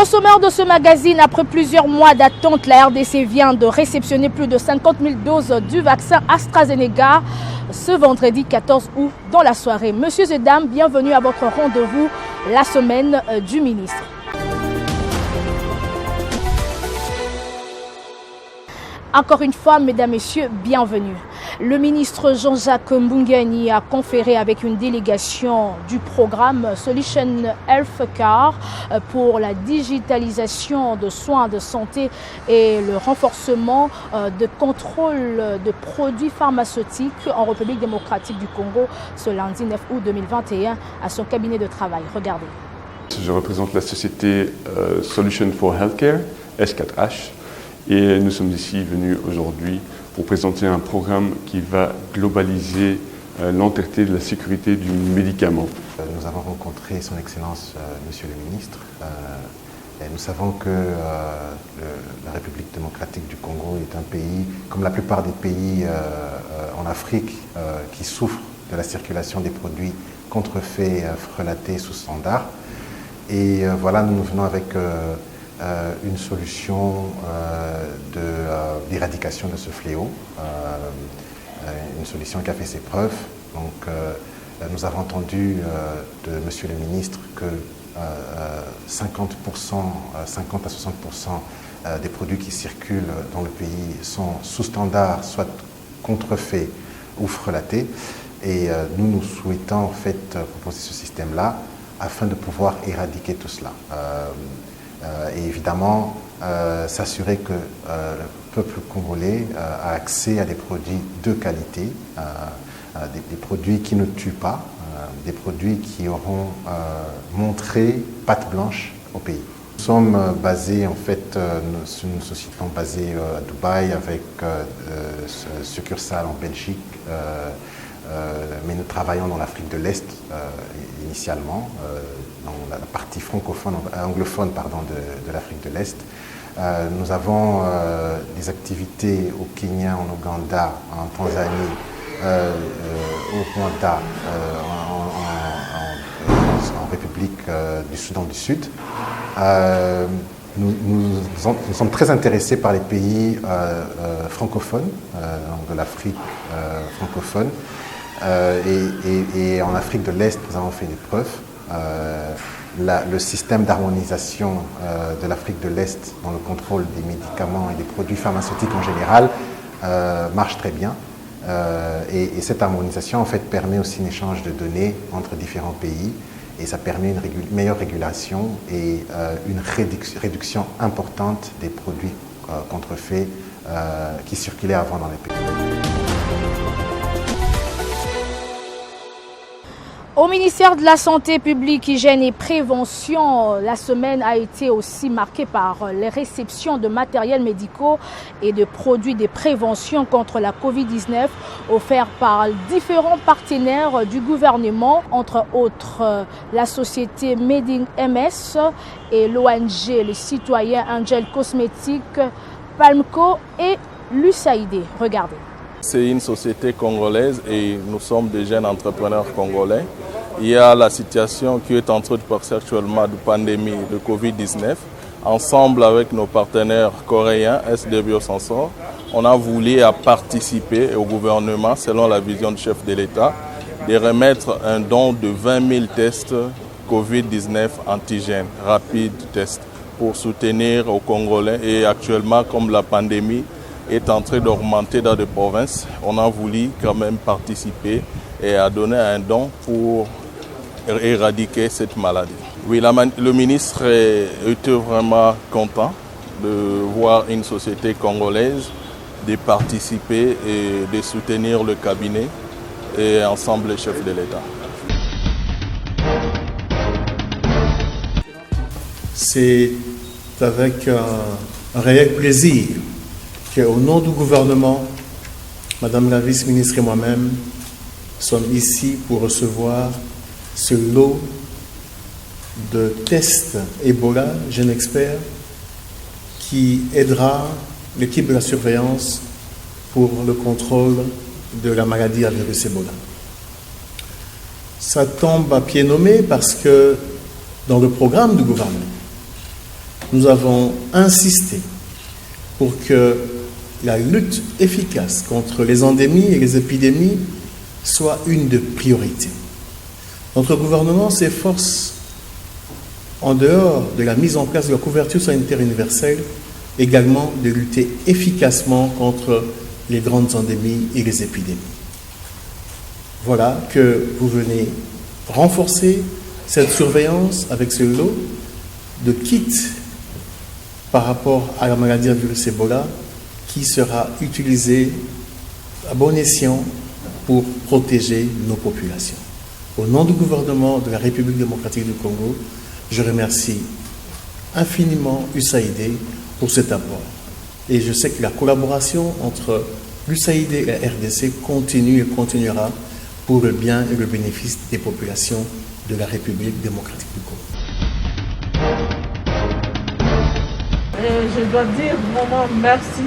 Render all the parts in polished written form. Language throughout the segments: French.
Au sommaire de ce magazine, après plusieurs mois d'attente, la RDC vient de réceptionner plus de 50 000 doses du vaccin AstraZeneca ce vendredi 14 août dans la soirée. Messieurs et dames, bienvenue à votre rendez-vous, la semaine du ministre. Encore une fois, mesdames, messieurs, bienvenue. Le ministre Jean-Jacques Mbungani a conféré avec une délégation du programme Solution Healthcare pour la digitalisation de soins de santé et le renforcement de contrôle de produits pharmaceutiques en République démocratique du Congo ce lundi 9 août 2021 à son cabinet de travail. Regardez. Je représente la société Solution for Healthcare, S4H, et nous sommes ici venus aujourd'hui pour présenter un programme qui va globaliser l'entièreté de la sécurité du médicament. Nous avons rencontré son Excellence, Monsieur le Ministre, et nous savons que la République démocratique du Congo est un pays, comme la plupart des pays en Afrique, qui souffre de la circulation des produits contrefaits, frelatés sous standard. Et voilà, nous venons avec une solution d'éradication de ce fléau, une solution qui a fait ses preuves. Donc, nous avons entendu de Monsieur le Ministre que 50 à 60% des produits qui circulent dans le pays sont sous standard, soit contrefaits ou frelatés. Et nous souhaitons en fait proposer ce système-là afin de pouvoir éradiquer tout cela. Et évidemment, s'assurer que le peuple congolais a accès à des produits de qualité, des produits qui ne tuent pas, des produits qui auront montré patte blanche au pays. Nous sommes basés, en fait, une société basée à Dubaï avec succursale en Belgique, mais nous travaillons dans l'Afrique de l'Est initialement, dans la partie anglophone de l'Afrique de l'Est. Nous avons des activités au Kenya, en Ouganda, en Tanzanie, au Rwanda, en République du Soudan du Sud. Nous sommes très intéressés par les pays francophones, de l'Afrique francophone. Et en Afrique de l'Est, nous avons fait des preuves. Le système d'harmonisation de l'Afrique de l'Est dans le contrôle des médicaments et des produits pharmaceutiques en général marche très bien. Et cette harmonisation en fait permet aussi un échange de données entre différents pays et ça permet une meilleure régulation et une réduction importante des produits contrefaits qui circulaient avant dans les pays. Au ministère de la Santé publique, Hygiène et Prévention, la semaine a été aussi marquée par les réceptions de matériels médicaux et de produits de prévention contre la Covid-19 offerts par différents partenaires du gouvernement, entre autres la société Made in MS et l'ONG Le Citoyen Angel Cosmétiques, Palmco et l'USAID. Regardez. C'est une société congolaise et nous sommes des jeunes entrepreneurs congolais. Il y a la situation qui est en train de passer actuellement de pandémie de Covid-19. Ensemble avec nos partenaires coréens, SDBio Sansor, on a voulu participer au gouvernement, selon la vision du chef de l'État, de remettre un don de 20 000 tests Covid-19 antigènes, rapides tests, pour soutenir aux Congolais. Et actuellement, comme la pandémie est en train d'augmenter dans des provinces, on a voulu quand même participer et à donner un don pour éradiquer cette maladie. Oui, le ministre était vraiment content de voir une société congolaise de participer et de soutenir le cabinet et ensemble les chefs de l'État. C'est avec un réel plaisir qu'au nom du gouvernement, Madame la vice-ministre et moi-même sommes ici pour recevoir ce lot de tests Ebola, jeune expert, qui aidera l'équipe de la surveillance pour le contrôle de la maladie à virus Ebola. Ça tombe à pied nommé parce que dans le programme du gouvernement, nous avons insisté pour que la lutte efficace contre les endémies et les épidémies soit une des priorités. Notre gouvernement s'efforce, en dehors de la mise en place de la couverture sanitaire universelle, également de lutter efficacement contre les grandes endémies et les épidémies. Voilà que vous venez renforcer cette surveillance avec ce lot de kits par rapport à la maladie à virus Ebola qui sera utilisé à bon escient pour protéger nos populations. Au nom du gouvernement de la République démocratique du Congo, je remercie infiniment USAID pour cet apport. Et je sais que la collaboration entre l'USAID et la RDC continue et continuera pour le bien et le bénéfice des populations de la République démocratique du Congo. Je dois dire vraiment merci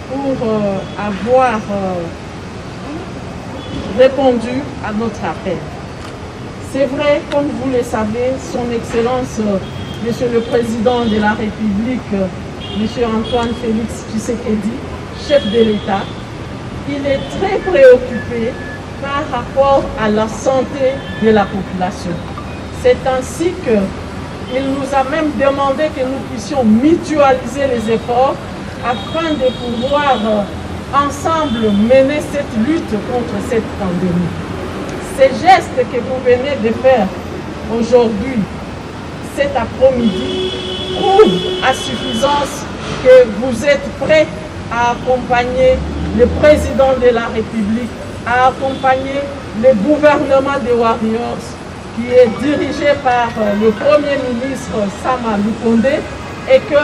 pour avoir répondu à notre appel. C'est vrai, comme vous le savez, son Excellence, Monsieur le Président de la République, Monsieur Antoine Félix Tshisekedi, chef de l'État, il est très préoccupé par rapport à la santé de la population. C'est ainsi qu'il nous a même demandé que nous puissions mutualiser les efforts afin de pouvoir ensemble mener cette lutte contre cette pandémie. Ces gestes que vous venez de faire aujourd'hui, cet après-midi, prouvent à suffisance que vous êtes prêts à accompagner le président de la République, à accompagner le gouvernement des Warriors, qui est dirigé par le Premier ministre Sama Lukonde, et que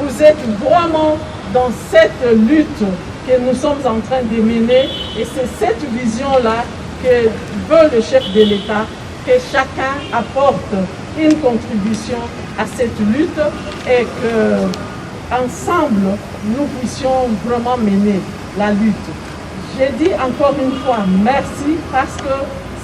vous êtes vraiment dans cette lutte que nous sommes en train de mener. Et c'est cette vision-là que veut le chef de l'État, que chacun apporte une contribution à cette lutte et qu'ensemble, nous puissions vraiment mener la lutte. J'ai dit encore une fois merci parce que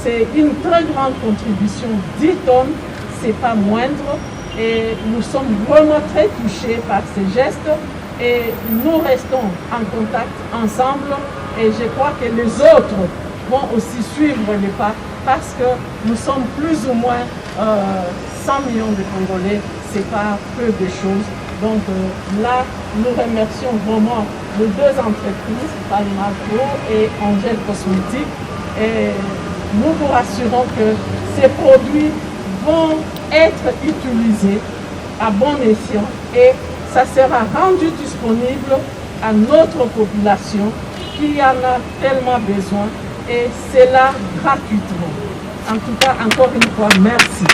c'est une très grande contribution, 10 tonnes, c'est pas moindre, et nous sommes vraiment très touchés par ces gestes et nous restons en contact ensemble et je crois que les autres vont aussi suivre les pas parce que nous sommes plus ou moins 100 millions de Congolais, c'est pas peu de choses. Donc là, nous remercions vraiment les deux entreprises, Palmaco et Angel Cosmétique, et nous vous rassurons que ces produits vont être utilisés à bon escient et ça sera rendu disponible à notre population qui en a tellement besoin et c'est là gratuitement. En tout cas, encore une fois, merci.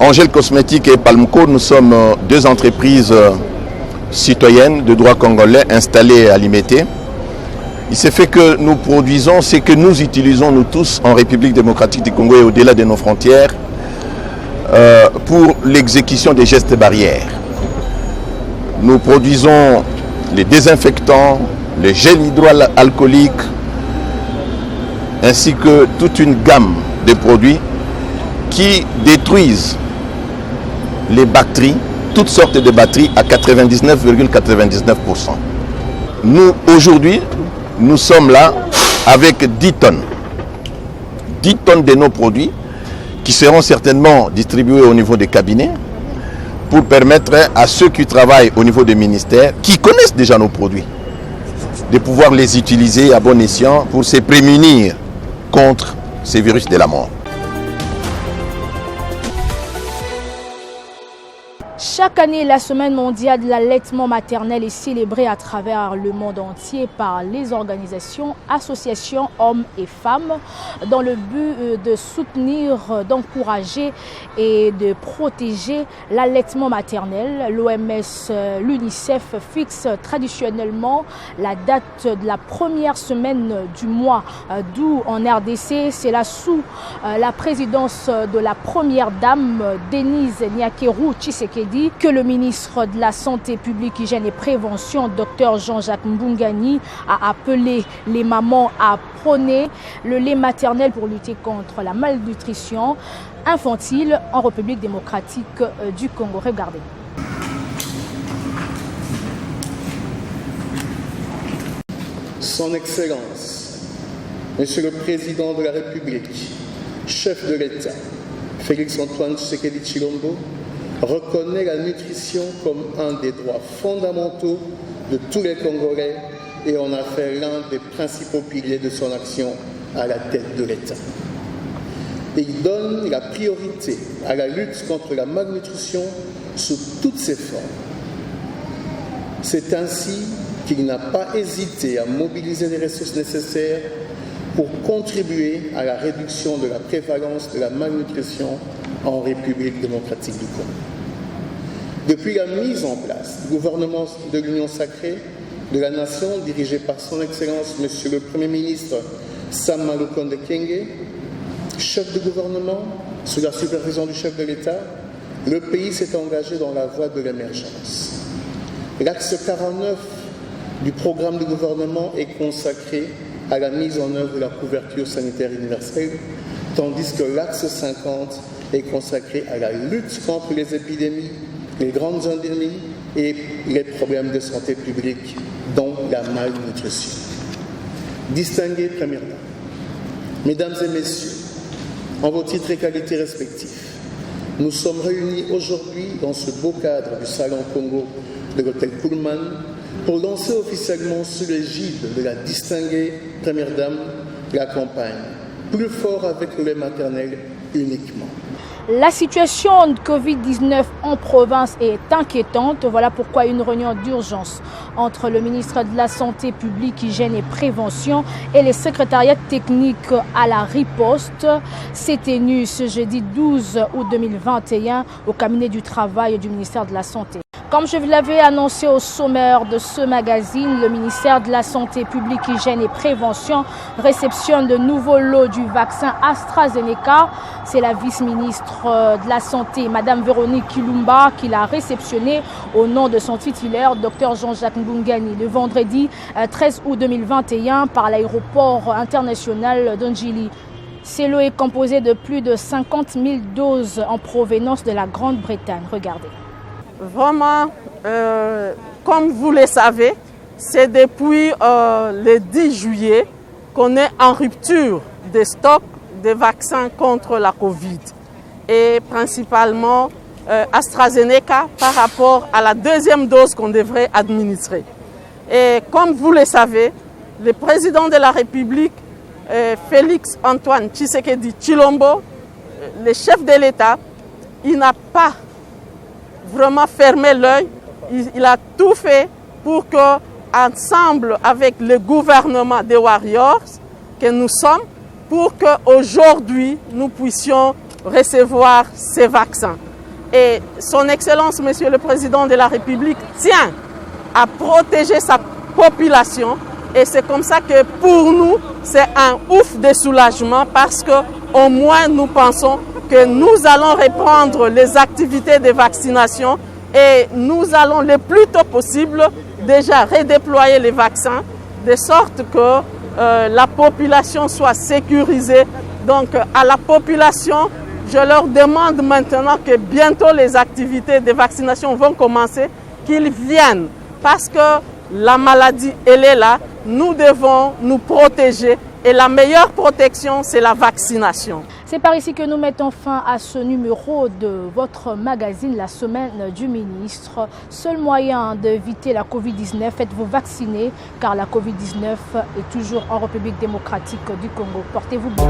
Angel Cosmétique et Palmco, nous sommes deux entreprises citoyennes de droit congolais installées à Limete. Il s'est fait que nous produisons ce que nous utilisons nous tous en République démocratique du Congo et au-delà de nos frontières pour l'exécution des gestes barrières. Nous produisons les désinfectants, les gels hydroalcooliques, ainsi que toute une gamme de produits qui détruisent les batteries, toutes sortes de batteries à 99,99%. Nous, aujourd'hui, nous sommes là avec 10 tonnes. 10 tonnes de nos produits qui seront certainement distribués au niveau des cabinets pour permettre à ceux qui travaillent au niveau des ministères, qui connaissent déjà nos produits, de pouvoir les utiliser à bon escient pour se prémunir contre ces virus de la mort. Chaque année, la semaine mondiale de l'allaitement maternel est célébrée à travers le monde entier par les organisations, associations, hommes et femmes, dans le but de soutenir, d'encourager et de protéger l'allaitement maternel. L'OMS, l'UNICEF fixe traditionnellement la date de la première semaine du mois d'août en RDC. C'est là sous la présidence de la première dame, Denise Nyakeru Tshisekedi, vendredi que le ministre de la Santé publique, Hygiène et Prévention, Dr Jean-Jacques Mbungani, a appelé les mamans à prôner le lait maternel pour lutter contre la malnutrition infantile en République démocratique du Congo. Regardez. Son Excellence, Monsieur le Président de la République, chef de l'État, Félix-Antoine Tshisekedi Tshilombo, reconnaît la nutrition comme un des droits fondamentaux de tous les Congolais et en a fait l'un des principaux piliers de son action à la tête de l'État. Il donne la priorité à la lutte contre la malnutrition sous toutes ses formes. C'est ainsi qu'il n'a pas hésité à mobiliser les ressources nécessaires pour contribuer à la réduction de la prévalence de la malnutrition en République démocratique du Congo. Depuis la mise en place du gouvernement de l'Union sacrée de la nation, dirigé par son Excellence Monsieur le Premier ministre Sama Lukonde Kyenge, chef de gouvernement, sous la supervision du chef de l'État, le pays s'est engagé dans la voie de l'émergence. L'axe 49 du programme du gouvernement est consacré à la mise en œuvre de la couverture sanitaire universelle, tandis que l'axe 50 est consacré à la lutte contre les épidémies, les grandes endémies et les problèmes de santé publique, dont la malnutrition. Distingués Première Dame, Mesdames et Messieurs, en vos titres et qualités respectifs, nous sommes réunis aujourd'hui dans ce beau cadre du Salon Congo de l'Hôtel Pullman pour lancer officiellement sous l'égide de la distinguée Première Dame la campagne « Plus fort avec le lait maternel uniquement ». La situation de Covid-19 en province est inquiétante. Voilà pourquoi une réunion d'urgence entre le ministre de la Santé publique, Hygiène et Prévention et les secrétariats techniques à la riposte s'est tenue ce jeudi 12 août 2021 au cabinet du travail du ministère de la Santé. Comme je vous l'avais annoncé au sommaire de ce magazine, le ministère de la Santé publique, Hygiène et Prévention réceptionne de nouveaux lots du vaccin AstraZeneca. C'est la vice-ministre de la Santé, Madame Véronique Kilumba, qui l'a réceptionné au nom de son titulaire, Dr Jean-Jacques Mbungani, le vendredi 13 août 2021 par l'aéroport international d'Ondjili. Ce lot est composé de plus de 50 000 doses en provenance de la Grande-Bretagne. Regardez. Vraiment, comme vous le savez, c'est depuis le 10 juillet qu'on est en rupture des stocks de vaccins contre la Covid. Et principalement AstraZeneca par rapport à la deuxième dose qu'on devrait administrer. Et comme vous le savez, le président de la République, Félix-Antoine Tshisekedi Tshilombo, le chef de l'État, il n'a pas vraiment fermé l'œil, il a tout fait pour que, ensemble avec le gouvernement des Warriors que nous sommes, pour qu'aujourd'hui nous puissions recevoir ces vaccins. Et son Excellence, Monsieur le Président de la République, tient à protéger sa population. Et c'est comme ça que pour nous, c'est un ouf de soulagement parce qu'au moins nous pensons que nous allons reprendre les activités de vaccination et nous allons le plus tôt possible déjà redéployer les vaccins de sorte que la population soit sécurisée. Donc à la population, je leur demande maintenant que bientôt les activités de vaccination vont commencer, qu'ils viennent parce que la maladie, elle est là, nous devons nous protéger et la meilleure protection, c'est la vaccination. C'est par ici que nous mettons fin à ce numéro de votre magazine, la semaine du ministre. Seul moyen d'éviter la Covid-19, faites-vous vacciner car la Covid-19 est toujours en République démocratique du Congo. Portez-vous bien.